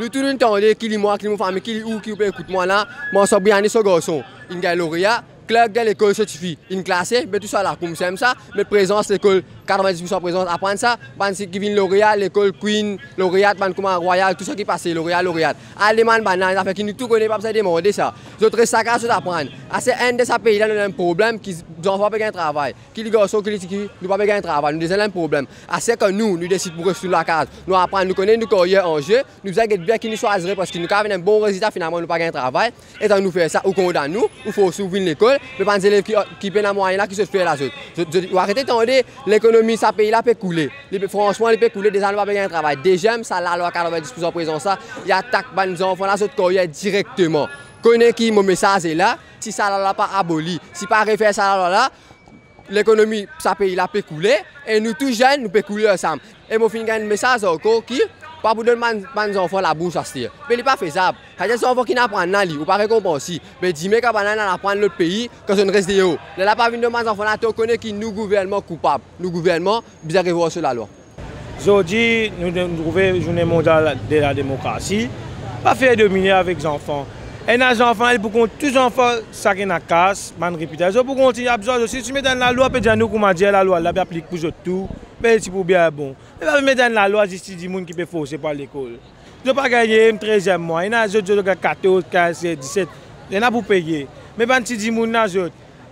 Nous tous nous entendons qui est moi, qui est mon famille, qui est où, qui peut écouter moi là. Moi, je suis bien ce garçon. Il gagne lauréat. Claire gagne l'école certifiée. Une classe, mais tout ça là, comme c'est ça. Mais présence, l'école, 90% présence, apprendre ça. Ban qui vient lauréat, l'école Queen, lauréat, ban comment Royal, tout ce qui passe, lauréat. Allemand, banane, ça fait qu'ils nous tout connaissent, pas ça demander ça. D'autres ça qu'à apprendre. C'est un de ces pays là, nous avons un problème qui les enfants pas un travail. Qui les garçons qui nous pas un travail, nous avons un problème. C'est que nous décidons pour rester sur la case. Nous apprenons, nous connaissons nos carrières en jeu, nous avons bien qui nous choisir parce que nous avons un bon résultat finalement, nous pas un travail. Et tant nous faire ça, ou condamne nous, ou faut s'ouvrir l'école. Mais pas des élèves qui peinent à moyen là qui se fait la chose. Arrêtez de l'économie, ça pays là peut couler. Franchement, il peut couler, des gens ne pas un travail. Déjà, ça la loi 90% présent ça, il attaque les enfants là, cette carrière directement. Connaît qui mon message est là, si ça là pas aboli, si pas refaire ça là, l'économie, ça pays là peut couler et nous tous jeunes, nous peut couler ensemble. Et moi fin un message encore qui pas pour donner les enfants la bouche à se dire. Mais il n'est pas faisable. Il y a des enfants qui n'apprennent pas, ou pas récompensés. Mais dis-moi qu'à apprendre l'autre pays, que ce ne reste de haut. Il n'a pas vu de mes enfants là, tu connais qui nous gouvernement coupable. Nous gouvernement, bien arrivé sur la loi. Aujourd'hui, nous trouvons la journée mondiale de la démocratie. Pas faire dominer avec les enfants. Et les enfants, pour qu'on tous les enfants, ça qui est casse, man réputation. Pour continuer à absorber, si tu mets dans la loi, peut dire nous comment dire la loi, là, applique pour tout. Mais c'est pour bien bon. Mais pas mettre dans la loi justice du monde qui peut forcer par l'école. Je ne peux pas gagner 13e mois. Il y a des gens qui ont 14, 15, 17. Il y en a pour payer. Mais pas si du monde,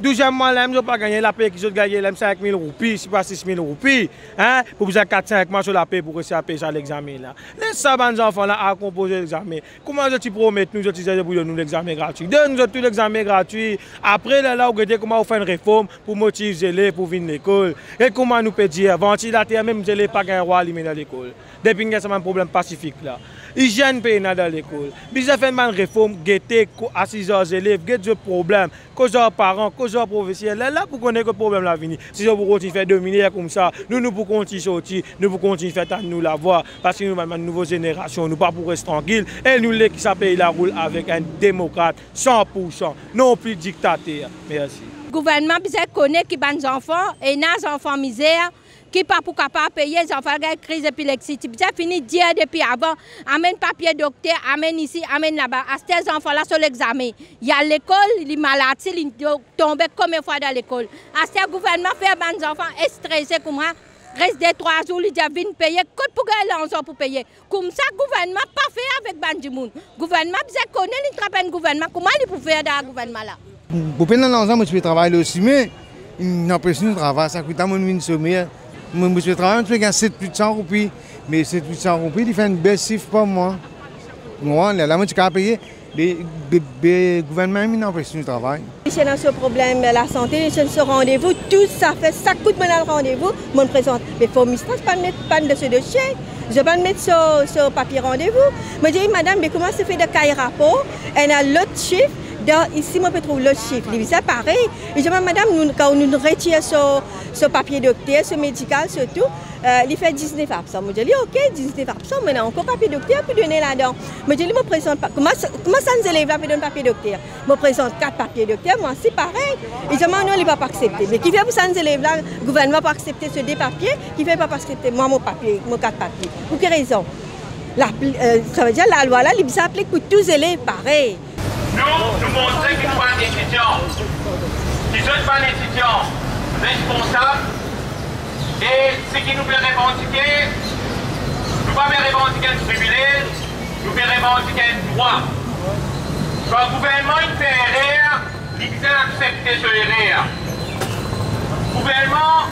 12e mois, je ne peux pas gagner la paie qui ont gagné 5 000 roupies, si pas 6 000 roupies. Hein? Pour vous 4-5 mois sur la paie pour réussir à payer l'examen. Laisse ça, les enfants là, à composer l'examen. Comment je promets nous, je pour nous l'examen gratuit? Donne-nous tout l'examen gratuit. Après, là, vous regardez comment on fait une réforme pour motiver les élèves pour venir à l'école. Et comment nous peut dire, ventilateur, même les élèves pas un roi dans l'école. Depuis que c'est un problème pacifique là. Hygiène paye dans l'école. Puis j'ai fait une réforme, guetter, assiser aux élèves, guetter des problèmes, cause aux parents, cause aux professionnels. Là, pour connaître le problème là venir. Si vous continuez à faire dominer comme ça, nous pour continuer sortir, nous pour continuer à faire nous la voix. Parce que nous avons une nouvelle génération, nous pas pour rester tranquille. Et nous, qui s'appelle la roule avec un démocrate 100%, non plus dictateur. Merci. Le gouvernement connaît qui les enfants et les enfants misère. Qui pas pour capable payer les enfants qui crise d'épilepsie. Tu as fini de dire depuis avant, amène papier docteur, amène ici, amène là-bas. À ces enfants-là sur l'examen. Il y a l'école, les malades, ils tombent combien de fois dans l'école. À ce gouvernement fait les enfants stressés comme ça. Reste des 3 jours, ils viennent payer. Coûte pour l'argent pour payer. Comme ça, le gouvernement pas fait avec Bandimoun. Le gouvernement, vous connaissez le gouvernement. Comment il peut faire dans le gouvernement là? Pour payer l'argent, moi je peux travailler aussi, mais il n'a pas de travail. Ça coûte à mon sommeil. Moi, je travaille, je fais 700 roupies, mais 700 roupies, il fait une belle chiffre pour moi. Moi, là, je suis payé. Le gouvernement n'a pas de travail. C'est dans ce problème, la santé, c'est ce rendez-vous, tout ça fait, ça coûte maintenant le rendez-vous, je me présente. Mais il faut pas mettre de ce dossier. Je vais pas mettre ce papier rendez-vous. Je me dis, madame, mais comment se fait de cahier rapport? Elle a l'autre chiffre. Ici, on peut trouver l'autre chiffre. C'est pareil. Et je dis, madame, quand nous retirons ce papier docteur, ce médical, surtout, il fait 19 absents. Je dis, ok, 19 absents, mais encore papier docteur pour donner là-dedans. Je dis, je me présente pas. Comment ça nous élève là pour donner papier docteur? Je me présente 4 papiers docteur, moi, c'est pareil. Et je dis, non, il ne va pas accepter. Mais qui fait pour ça nous élève là, le gouvernement va accepter ce 2 papiers, qui fait pas accepter moi, mon papier, mon 4 papiers. Pour quelle raison? Ça veut dire la loi là, il s'applique pour tous les élèves, pareil. Nous montrons qu'il faut un étudiant, qui ne sont pas l'étudiant responsable, et ce qui nous fait revendiquer, nous ne pouvons pas revendiquer un privilège, nous pouvons revendiquer un droit. Quand le gouvernement fait erreur, il doit accepter ce erreur. Le gouvernement,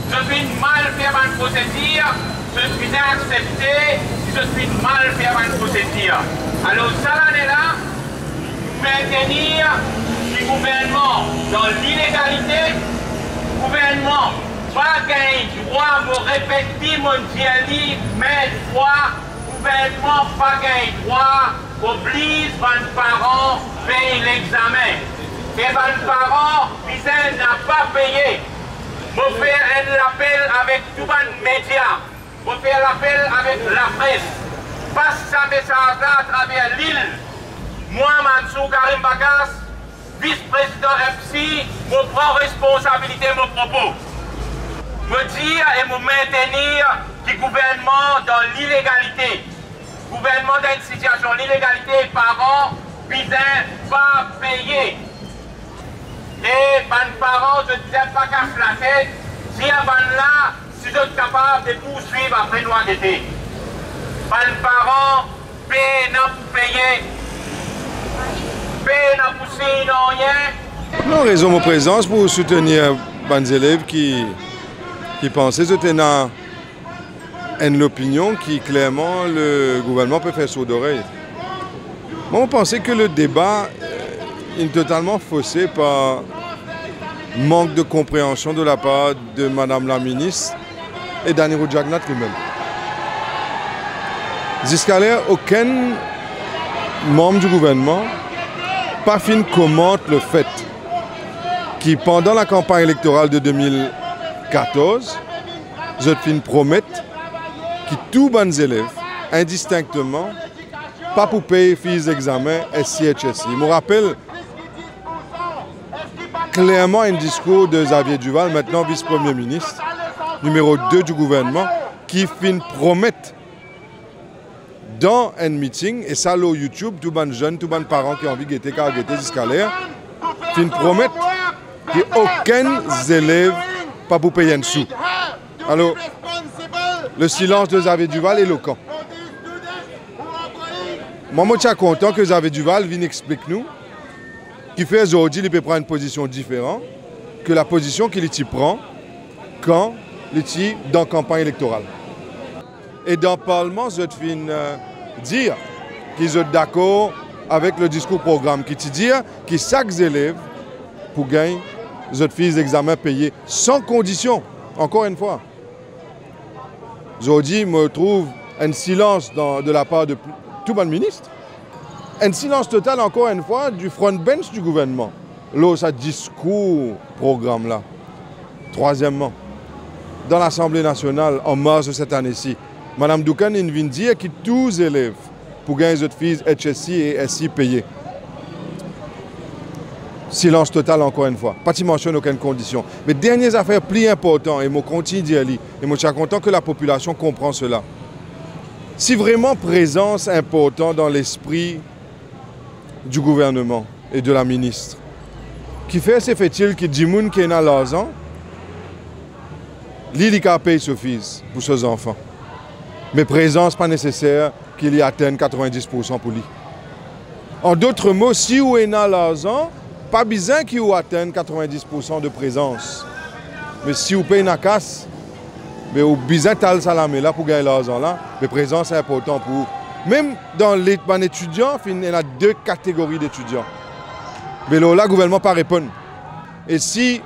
je suis mal faire une procédure, je suis accepté, je suis mal faire une procédure. Alors, ça l'année là, maintenir le gouvernement dans l'illégalité, le gouvernement pas gagner droit, me répéter mon dialogue, mais droit, le gouvernement pas gagner droit, oblige les parents à payer l'examen. Et les parents, ils n'ont pas payé. Je fais un appel avec tous les médias, je fais l'appel avec la presse. Passe ça message là à travers l'île. Moi, Mansour Karim Bagas, vice-président FC, je prends responsabilité de mon propos. Me dire et me maintenir le gouvernement dans l'illégalité. Le gouvernement dans une situation d'illégalité, parents, visent pas payer. Et les parents, je ne disais pas qu'à flatter, si avant là, si vous êtes capable de poursuivre après nous d'été. Les parents, payer, pour signer rien. Non, raison de présence pour soutenir les élèves qui pensaient que c'était une opinion qui clairement le gouvernement peut faire sourd d'oreille. Moi, on pensait que le débat est totalement faussé par manque de compréhension de la part de Madame la ministre et d'Anirou Jagnat lui-même. Jusqu'à l'heure, aucun membre du gouvernement pas fin commente le fait que pendant la campagne électorale de 2014, je fin promettre que tous les élèves, indistinctement, pas pour payer les examens SCHSI. Je me rappelle clairement un discours de Xavier Duval, maintenant vice-premier ministre, numéro 2 du gouvernement, qui fin promettre dans un meeting, et ça, sur YouTube, tous les jeunes, tous les parents qui ont envie de guetter jusqu'à l'air, fin promettre qu'aucun élève pas pour payer un sou. Alors, le silence de Xavier Duval est éloquent. Moi, je suis content que Xavier Duval vienne expliquer nous qu'il fait aujourd'hui, il peut prendre une position différente que la position qu'il prend quand il est dans la campagne électorale. Et dans le Parlement, je viens dire qu'ils sont d'accord avec le discours programme qui dit que chaque élève pour gagner les filles d'examen payés sans condition. Encore une fois. Aujourd'hui, je me trouve un silence de la part de tout le ministre. Un silence total, encore une fois, du front bench du gouvernement. Là, ça discours programme là. Troisièmement, dans l'Assemblée nationale, en mars de cette année-ci, Mme Doukan vient dire que tous les élèves pour gagner les autres filles HSI et SI payés. Silence total encore une fois. Pas de mentionne aucune condition. Mais dernières affaires plus importantes, et je continue d'y aller, et je suis content que la population comprend cela. Si vraiment présence importante dans l'esprit du gouvernement et de la ministre, qui fait-il que des gens qui ont l'argent, ils payent ce fils pour ses enfants. Mais présence pas nécessaire qu'il y atteigne 90% pour lui. En d'autres mots, si vous avez l'argent, pas besoin qu'il vous atteigne 90% de présence. Mais si vous payez une casse, mais vous avez besoin de salamé là pour gagner l'argent là, mais présence est important pour vous. Même dans les étudiants, il y a deux catégories d'étudiants. Mais là, le gouvernement ne répond pas. Et si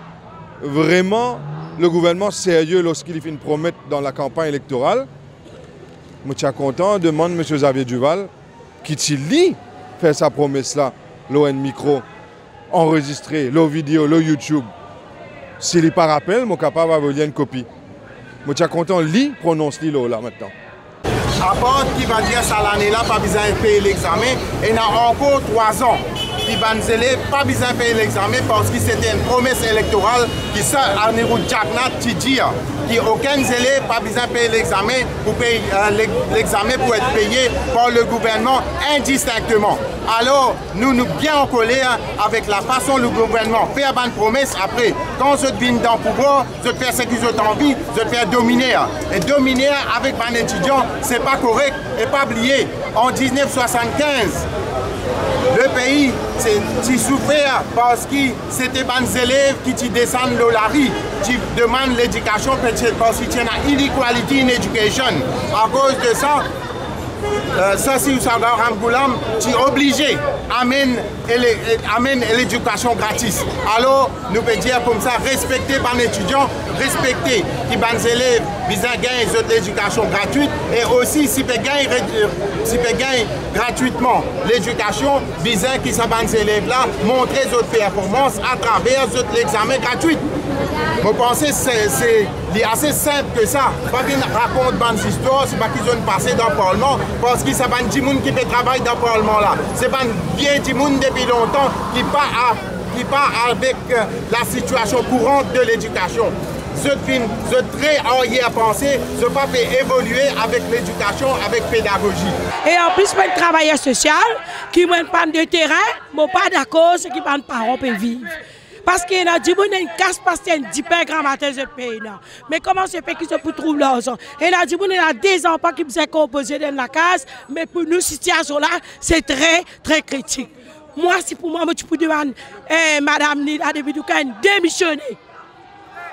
vraiment le gouvernement sérieux lorsqu'il fait une promesse dans la campagne électorale, je suis content, demande M. Xavier Duval, qui lit faire sa promesse-là, l'ON micro, enregistré, l'eau vidéo, l'eau YouTube. S'il n'est pas rappel, je suis capable d'avoir une copie. Je suis content, lit, prononce-li là maintenant. À part qui va dire ça l'année-là, pas besoin de payer l'examen, et il y a encore 3 ans. Qui va nous aider, pas besoin de payer l'examen parce que c'était une promesse électorale qui ça à Anirou Jagnat qui dit qu'aucun élève pas besoin de payer l'examen pour payer l'examen pour être payé par le gouvernement indistinctement. Alors nous bien en colère avec la façon dont le gouvernement fait une promesse après. Quand je viens dans le pouvoir, je fais ce que j'ai envie, je fais dominer. Et dominer avec un étudiant, c'est pas correct et pas oublié. En 1975, le pays s'est souffert parce que c'était des élèves qui descendent de la rue, qui demandent l'éducation parce qu'il y a une inequality in education. À cause de ça, si vous savez, Ramgoulam, tu es obligé d'amener l'éducation gratis. Alors, nous pouvons dire comme ça, respecter les étudiants, respecter les élèves, ils gagnent l'éducation gratuite et aussi si ils gagnent gratuitement l'éducation, ils qui sont les élèves là, montrer leurs performances à travers l'examen gratuit. Je pense que c'est assez simple que ça. Pas qu'ils racontent des histoires, c'est pas qu'ils ont passé dans le Parlement, parce que c'est pas des gens qui fait travail dans le Parlement là. C'est pas bien des gens depuis longtemps qui part avec la situation courante de l'éducation. je très arrière-pensée, je ne pas évoluer avec l'éducation, avec pédagogie. Et en plus, un travailleur social qui ne pas de terrain, mais pas d'accord, ce qui ne parents peuvent vivre. Parce qu'il y a des gens qui ont casse parce qu'il y a 10 pères grammateurs de pays. Mais comment se fait qu'ils se trouvent l'argent? Et il y a des gens qui ont des enfants qui sont composés dans la case, mais pour nous, cette situation-là, c'est très, très critique. Moi, si pour moi, je peux demander, Madame Nida, depuis tout cas, démissionner.